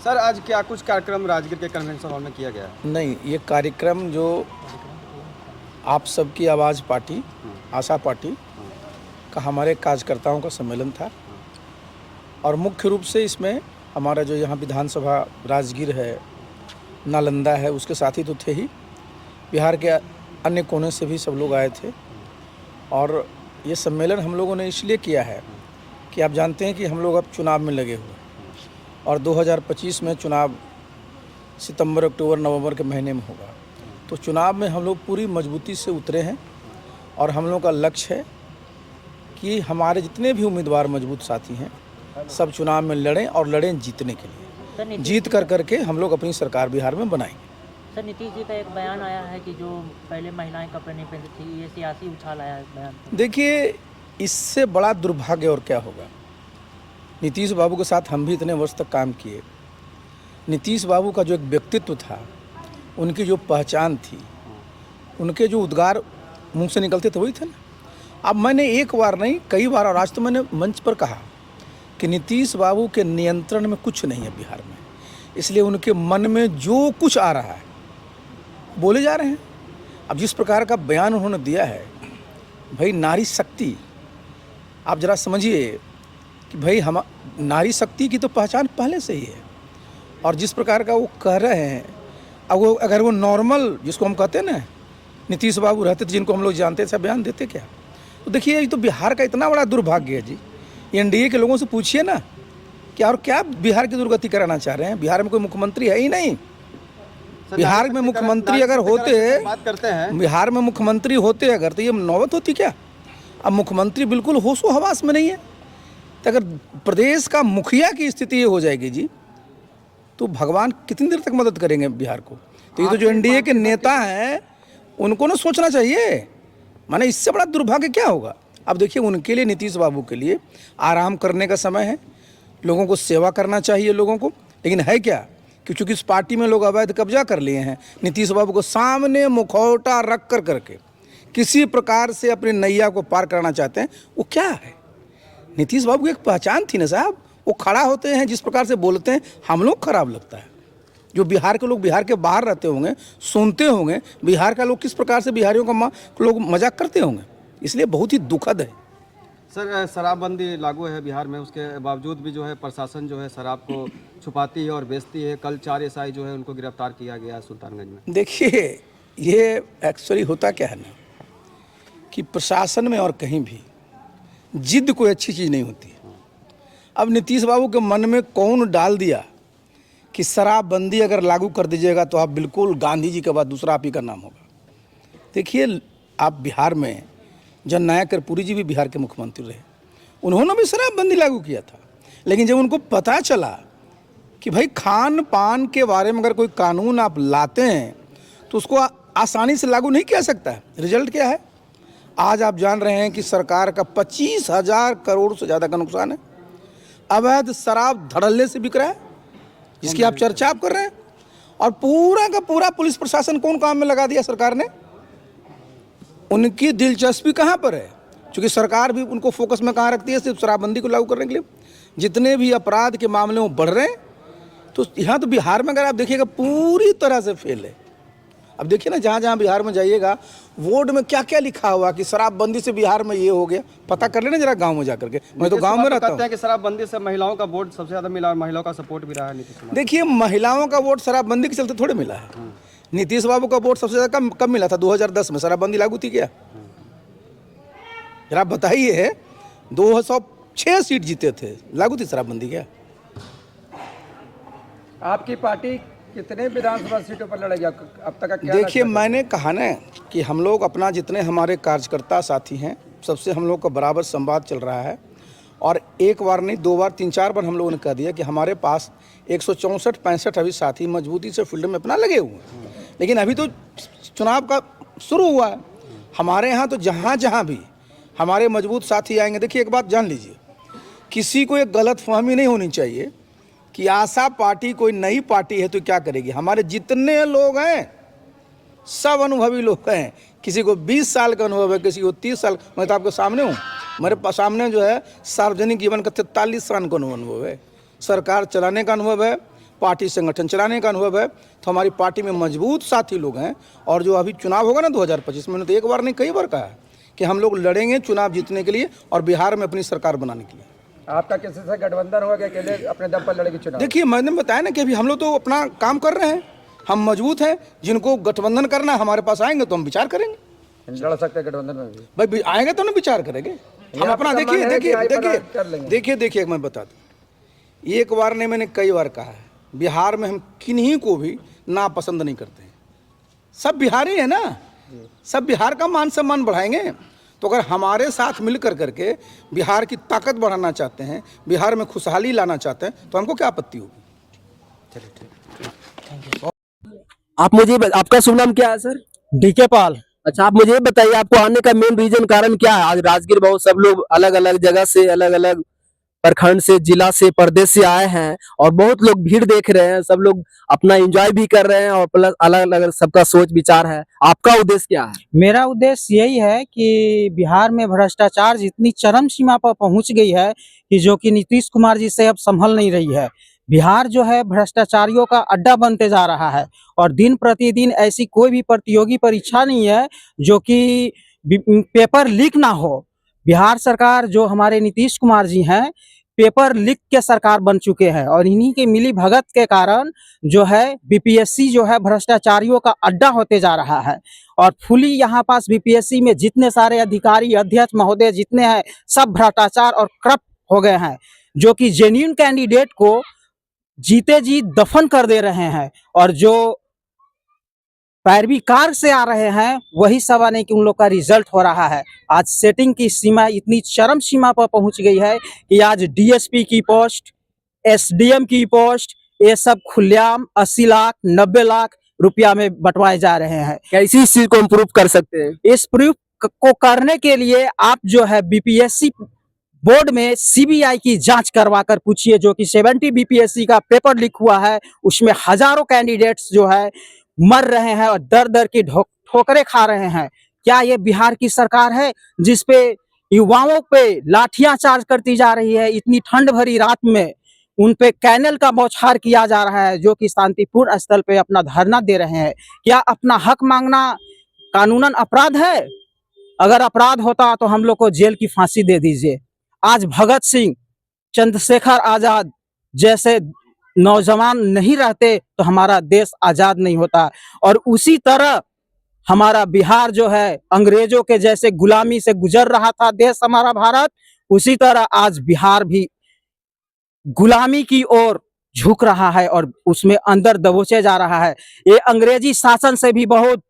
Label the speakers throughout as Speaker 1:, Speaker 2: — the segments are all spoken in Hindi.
Speaker 1: सर आज क्या कुछ कार्यक्रम राजगीर के कन्वेंशन हॉल में किया गया है?
Speaker 2: नहीं, ये कार्यक्रम जो आप सबकी आवाज़ पार्टी, आशा पार्टी का हमारे कार्यकर्ताओं का सम्मेलन था और मुख्य रूप से इसमें हमारा जो यहाँ विधानसभा राजगीर है, नालंदा है, उसके साथी तो थे ही, बिहार के अन्य कोने से भी सब लोग आए थे। और ये सम्मेलन हम लोगों ने इसलिए किया है कि आप जानते हैं कि हम लोग अब चुनाव में लगे हुए और 2025 में चुनाव सितंबर, अक्टूबर, नवंबर के महीने में होगा। तो चुनाव में हम लोग पूरी मजबूती से उतरे हैं और हम लोग का लक्ष्य है कि हमारे जितने भी उम्मीदवार मजबूत साथी हैं सब चुनाव में लड़ें और लड़ें जीतने के लिए। जीत कर करके हम लोग अपनी सरकार बिहार में बनाएंगे।
Speaker 3: सर, नीतीश जी का एक बयान आया है कि जो पहले महिलाएं कपड़े नहीं पहनती थी, ये सियासी उछाल आया है बयान पर।
Speaker 2: देखिए, इससे बड़ा दुर्भाग्य और क्या होगा। नीतीश बाबू के साथ हम भी इतने वर्ष तक काम किए। नीतीश बाबू का जो एक व्यक्तित्व था, उनकी जो पहचान थी, उनके जो उद्गार मुंह से निकलते थे वही थे ना। अब मैंने एक बार नहीं कई बार और आज तो मैंने मंच पर कहा कि नीतीश बाबू के नियंत्रण में कुछ नहीं है बिहार में, इसलिए उनके मन में जो कुछ आ रहा है बोले जा रहे हैं। अब जिस प्रकार का बयान उन्होंने दिया है, भाई नारी शक्ति, आप ज़रा समझिए कि भाई हम नारी शक्ति की तो पहचान पहले से ही है और जिस प्रकार का वो कह रहे हैं, अब वो अगर वो नॉर्मल जिसको हम कहते हैं ना नीतीश बाबू रहते थे, जिनको हम लोग जानते थे, बयान देते क्या? तो देखिए, ये तो बिहार का इतना बड़ा दुर्भाग्य है जी। एनडीए के लोगों से पूछिए ना कि और क्या बिहार की दुर्गति कराना चाह रहे हैं। बिहार में कोई मुख्यमंत्री है ही नहीं। बिहार में मुख्यमंत्री अगर होते,
Speaker 1: बात करते हैं,
Speaker 2: बिहार में मुख्यमंत्री होते अगर, तो ये नौबत होती क्या? अब मुख्यमंत्री बिल्कुल होशो हवास में नहीं है। तो अगर प्रदेश का मुखिया की स्थिति ये हो जाएगी जी, तो भगवान कितनी देर तक मदद करेंगे बिहार को? तो ये तो जो एनडीए के नेता हैं उनको ना सोचना चाहिए। माने इससे बड़ा दुर्भाग्य क्या होगा? अब देखिए, उनके लिए, नीतीश बाबू के लिए आराम करने का समय है, लोगों को सेवा करना चाहिए लोगों को। लेकिन है क्या कि चूँकि इस पार्टी में लोग अवैध कब्जा कर लिए हैं, नीतीश बाबू को सामने मुखौटा रख कर करके किसी प्रकार से अपनी नैया को पार कराना चाहते हैं। वो क्या है? नीतीश बाबू की एक पहचान थी ना साहब। वो खड़ा होते हैं, जिस प्रकार से बोलते हैं, हम लोग खराब लगता है। जो बिहार के लोग बिहार के बाहर रहते होंगे, सुनते होंगे बिहार का लोग किस प्रकार से बिहारियों का लोग मजाक करते होंगे, इसलिए बहुत ही दुखद है।
Speaker 1: सर शराबबंदी लागू है बिहार में, उसके बावजूद भी जो है प्रशासन जो है शराब को छुपाती है और बेचती है। कल 4 एसआई जो है उनको गिरफ्तार किया गया है सुल्तानगंज में।
Speaker 2: देखिए, ये एक्चुअली होता क्या है ना कि प्रशासन में और कहीं भी जिद कोई अच्छी चीज़ नहीं होती है। अब नीतीश बाबू के मन में कौन डाल दिया कि शराबबंदी अगर लागू कर दीजिएगा तो आप बिल्कुल गांधी जी के बाद दूसरा आप ही का नाम होगा। देखिए, आप बिहार में जननायक कर्पूरी जी भी बिहार के मुख्यमंत्री रहे, उन्होंने भी शराबबंदी लागू किया था। लेकिन जब उनको पता चला कि भाई खान पान के बारे में अगर कोई कानून आप लाते हैं तो उसको आसानी से लागू नहीं किया सकता है। रिजल्ट क्या है? आज आप जान रहे हैं कि सरकार का 25,000 करोड़ से ज़्यादा का नुकसान है। अवैध शराब धड़ल्ले से बिक रहा है, जिसकी आप चर्चा आप कर रहे हैं। और पूरा का पूरा पुलिस प्रशासन कौन काम में लगा दिया सरकार ने? उनकी दिलचस्पी कहाँ पर है? क्योंकि सरकार भी उनको फोकस में कहाँ रखती है? सिर्फ शराबबंदी को लागू करने के लिए। जितने भी अपराध के मामले वो बढ़ रहे हैं, तो यहाँ तो बिहार में अगर आप देखिएगा पूरी तरह से फेल है। अब देखिए ना, जहाँ जहाँ बिहार में जाइएगा, बोर्ड में क्या क्या लिखा हुआ कि शराबबंदी से बिहार में ये हो गया। पता कर लेना जरा गांव में जाकर के। मैं तो गांव में रहता हूँ।
Speaker 1: कि शराबबंदी से महिलाओं का वोट सबसे ज़्यादा मिला और महिलाओं का सपोर्ट भी रहा है नीतीश कुमार।
Speaker 2: देखिए, महिलाओं का वोट शराबबंदी के चलते थोड़े मिला है। नीतीश बाबू का वोट सबसे ज़्यादा कब मिला था? 2010 में शराबबंदी लागू थी क्या? जरा बताइए, 206 सीट जीते थे, लागू थी शराबबंदी क्या?
Speaker 4: आपकी पार्टी कितने विधानसभा सीटों पर लड़ेगी अब तक का क्या?
Speaker 2: देखिए, मैंने कहा ना कि हम लोग अपना जितने हमारे कार्यकर्ता साथी हैं सबसे हम लोग का बराबर संवाद चल रहा है। और एक बार नहीं, 2 बार 3-4 बार हम लोगों ने कह दिया कि हमारे पास 164-65 अभी साथी मजबूती से फील्ड में अपना लगे हुए हैं। लेकिन अभी तो चुनाव का शुरू हुआ है। हमारे यहाँ तो जहाँ जहाँ भी हमारे मजबूत साथी आएंगे, देखिए एक बात जान लीजिए, किसी को एक गलत फहमी नहीं होनी चाहिए कि आशा पार्टी कोई नई पार्टी है तो क्या करेगी। हमारे जितने लोग हैं सब अनुभवी लोग हैं। किसी को 20 साल का अनुभव है, किसी को 30 साल। मैं तो आपके सामने हूँ, मेरे सामने जो है सार्वजनिक जीवन का 43 साल का अनुभव है। सरकार चलाने का अनुभव है, पार्टी संगठन चलाने का अनुभव है। तो हमारी पार्टी में मजबूत साथी लोग हैं। और जो अभी चुनाव होगा ना 2025 में, तो एक बार नहीं कई बार कहा है कि हम लोग लड़ेंगे चुनाव जीतने के लिए और बिहार में अपनी सरकार बनाने के लिए।
Speaker 4: आपका किसी से गठबंधन होगा कि अकेले अपने दम पर लड़ेगी चुनाव?
Speaker 2: देखिए, मैंने बताया ना कि अभी हम लोग तो अपना काम कर रहे हैं, हम मजबूत हैं। जिनको गठबंधन करना है हमारे पास आएंगे तो हम विचार करेंगे।
Speaker 4: लड़ सकते हैं गठबंधन में भी?
Speaker 2: भाई आएंगे तो ना विचार करेंगे हम
Speaker 4: आपका
Speaker 2: अपना।
Speaker 4: मन
Speaker 2: देखिए
Speaker 4: है कि
Speaker 2: देखिए
Speaker 4: आई पर
Speaker 2: देखिए
Speaker 4: कर लेंगे?
Speaker 2: देखिए मैं बता दूं, एक बार नहीं मैंने कई बार कहा है, बिहार में हम किन्हीं को भी नापसंद नहीं करते हैं। सब बिहारी है ना, सब बिहार का मान सम्मान बढ़ाएंगे। तो अगर हमारे साथ मिलकर करके बिहार की ताकत बढ़ाना चाहते हैं, बिहार में खुशहाली लाना चाहते हैं, तो हमको क्या आपत्ति होगी।
Speaker 5: आप मुझे आपका शुभ नाम क्या है सर?
Speaker 6: डीके पाल।
Speaker 5: अच्छा, आप मुझे ये बताइए आपको आने का मेन रीजन कारण क्या है? आज राजगीर बहुत सब लोग अलग अलग जगह से, अलग अलग प्रखंड से, जिला से, प्रदेश से आए हैं और बहुत लोग भीड़ देख रहे हैं। सब लोग अपना एंजॉय भी कर रहे हैं और प्लस अलग अलग सबका सोच विचार है। आपका उद्देश्य क्या है?
Speaker 6: मेरा उद्देश्य यही है कि बिहार में भ्रष्टाचार जितनी चरम सीमा पर पहुंच गई है कि जो कि नीतीश कुमार जी से अब संभल नहीं रही है। बिहार जो है भ्रष्टाचारियों का अड्डा बनते जा रहा है और दिन प्रतिदिन ऐसी कोई भी प्रतियोगी परीक्षा नहीं है जो कि पेपर लीक ना हो। बिहार सरकार जो हमारे नीतीश कुमार जी हैं, पेपर लीक के सरकार बन चुके हैं और इन्हीं के मिली भगत के कारण जो है बीपीएससी जो है भ्रष्टाचारियों का अड्डा होते जा रहा है। और फुली यहाँ पास बीपीएससी में जितने सारे अधिकारी, अध्यक्ष महोदय जितने हैं, सब भ्रष्टाचार और करप्ट हो गए हैं, जो कि जेन्युइन कैंडिडेट को जीते जी दफन कर दे रहे हैं। और जो पैरवी कार से आ रहे हैं वही सब आने की उन लोग का रिजल्ट हो रहा है। आज सेटिंग की सीमा इतनी चरम सीमा पर पहुंच गई है कि आज डीएसपी की पोस्ट, एसडीएम की पोस्ट, ये सब खुलेआम 80 लाख 90 लाख रुपया में बंटवाए जा रहे हैं।
Speaker 5: कैसे इस चीज को इम्प्रूव कर सकते हैं?
Speaker 6: इस प्रूफ को करने के लिए आप जो है बीपीएससी बोर्ड में सीबीआई की जांच करवा कर पूछिए, जो कि 70 बीपीएससी का पेपर लीक हुआ है, उसमें हजारों कैंडिडेट्स जो है मर रहे हैं और दर दर की ठोकरें खा रहे हैं। क्या ये बिहार की सरकार है जिसपे युवाओं पे लाठियां चार्ज करती जा रही है? इतनी ठंड भरी रात में उन पे कैनल का बौछार किया जा रहा है, जो कि शांतिपूर्ण स्थल पे अपना धरना दे रहे हैं। क्या अपना हक मांगना कानूनन अपराध है? अगर अपराध होता तो हम लोग को जेल की फांसी दे दीजिए। आज भगत सिंह, चंद्रशेखर आजाद जैसे नौजवान नहीं रहते तो हमारा देश आजाद नहीं होता। और उसी तरह हमारा बिहार जो है अंग्रेजों के जैसे गुलामी से गुजर रहा था देश हमारा भारत, उसी तरह आज बिहार भी गुलामी की ओर झुक रहा है और उसमें अंदर दबोचे जा रहा है। ये अंग्रेजी शासन से भी बहुत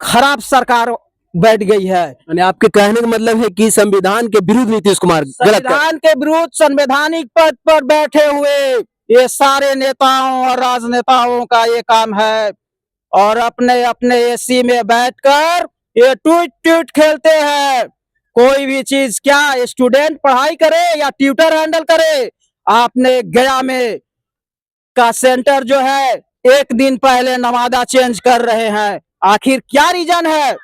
Speaker 6: खराब सरकार बैठ गई है।
Speaker 5: यानी आपके कहने का मतलब है कि संविधान के विरुद्ध नीतीश कुमार गलत कर।
Speaker 6: संविधान के विरुद्ध संवैधानिक पद पर बैठे हुए ये सारे नेताओं और राजनेताओं का ये काम है और अपने अपने एसी में बैठकर ये ट्वीट ट्वीट खेलते हैं। कोई भी चीज, क्या स्टूडेंट पढ़ाई करे या ट्यूटर हैंडल करे? आपने गया में का सेंटर जो है एक दिन पहले नवादा चेंज कर रहे हैं। आखिर क्या रीजन है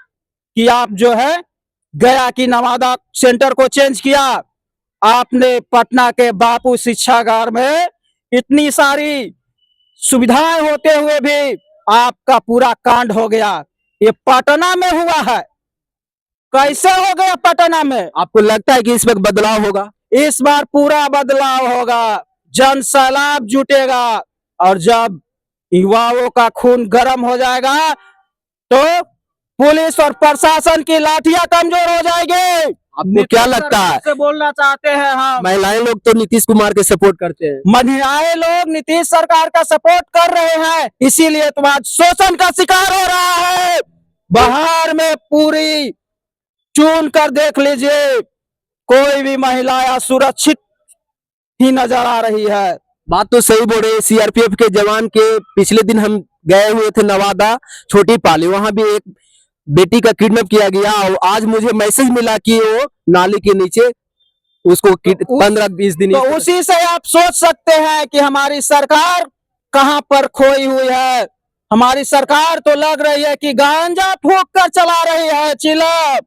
Speaker 6: कि आप जो है गया की नवादा सेंटर को चेंज किया? आपने पटना के बापू शिक्षागार में इतनी सारी सुविधाएं होते हुए भी आपका पूरा कांड हो गया। ये पटना में हुआ है, कैसे हो गया पटना में?
Speaker 5: आपको लगता है कि इस वक्त बदलाव होगा?
Speaker 6: इस बार पूरा बदलाव होगा, जन सैलाब जुटेगा और जब युवाओं का खून गर्म हो जाएगा तो पुलिस और प्रशासन की लाठियां कमजोर हो जाएगी।
Speaker 5: आपको क्या लगता है?
Speaker 6: से बोलना चाहते हैं हम।
Speaker 5: महिलाएं लोग तो नीतीश कुमार के सपोर्ट करते हैं।
Speaker 6: महिलाएं लोग नीतीश सरकार का सपोर्ट कर रहे हैं, इसीलिए तो आज शोषण का शिकार हो रहा है। बिहार में पूरी चुन कर देख लीजिए, कोई भी महिला सुरक्षित ही नजर आ रही है।
Speaker 5: बात तो सही बोल रहे। सीआरपीएफ के जवान के पिछले दिन हम गए हुए थे नवादा छोटी पाली, वहां भी एक बेटी का किडनैप किया गया और आज मुझे मैसेज मिला कि वो नाली के नीचे उसको 15-20 दिन।
Speaker 6: तो उसी से आप सोच सकते हैं कि हमारी सरकार कहां पर खोई हुई है। हमारी सरकार तो लग रही है कि गांजा फूंक कर चला रही है चिलम।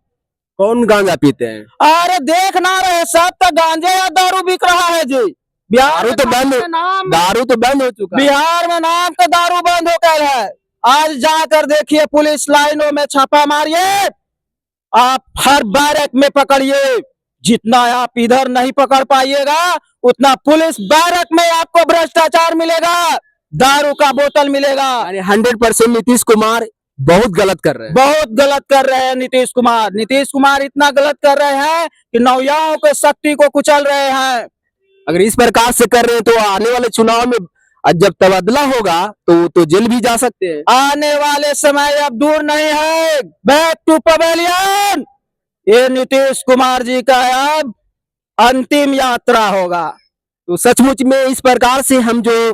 Speaker 5: कौन गांजा पीते हैं?
Speaker 6: अरे देख ना रहे, सब तो गांजे या दारू बिक रहा है जी
Speaker 5: दारू तो बंद
Speaker 6: नाम
Speaker 5: दारू तो बंद हो चुका है।
Speaker 6: बिहार में नाम का दारू बंद होकर है। आज जाकर देखिए पुलिस लाइनों में छापा मारिए, आप हर बैरक में पकड़िए, जितना आप इधर नहीं पकड़ पाइएगा उतना पुलिस बैरक में आपको भ्रष्टाचार मिलेगा, दारू का बोतल मिलेगा।
Speaker 5: यानी 100% नीतीश कुमार बहुत गलत कर रहे हैं।
Speaker 6: बहुत गलत कर रहे हैं नीतीश कुमार। नीतीश कुमार इतना गलत कर रहे हैं कि नौजवानों के शक्ति को कुचल रहे हैं।
Speaker 5: अगर इस प्रकार से कर रहे हैं तो आने वाले चुनाव में जब तबादला होगा तो जेल भी जा सकते हैं।
Speaker 6: आने वाले समय अब दूर नहीं है। बैक टू पवेलियन, ये नीतीश कुमार जी का अब अंतिम यात्रा होगा।
Speaker 5: तो सचमुच में इस प्रकार से हम जो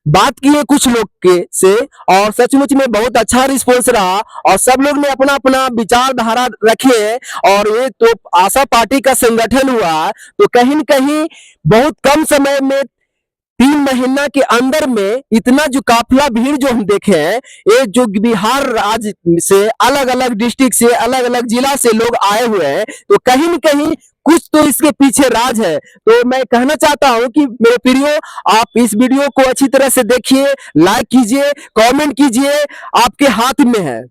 Speaker 5: बात किए कुछ लोग के से, और सचमुच में बहुत अच्छा रिस्पॉन्स रहा और सब लोग ने अपना अपना विचारधारा रखे और ये तो आशा पार्टी का संगठन हुआ तो कहीं न कहीं बहुत कम समय में 3 महीना के अंदर में इतना जो काफिला भीड़ जो हम देखे हैं, ये जो बिहार राज्य से अलग अलग डिस्ट्रिक्ट से अलग अलग जिला से लोग आए हुए हैं, तो कहीं न कहीं कुछ तो इसके पीछे राज है। तो मैं कहना चाहता हूं कि मेरे प्रियो, आप इस वीडियो को अच्छी तरह से देखिए, लाइक कीजिए, कमेंट कीजिए, आपके हाथ में है।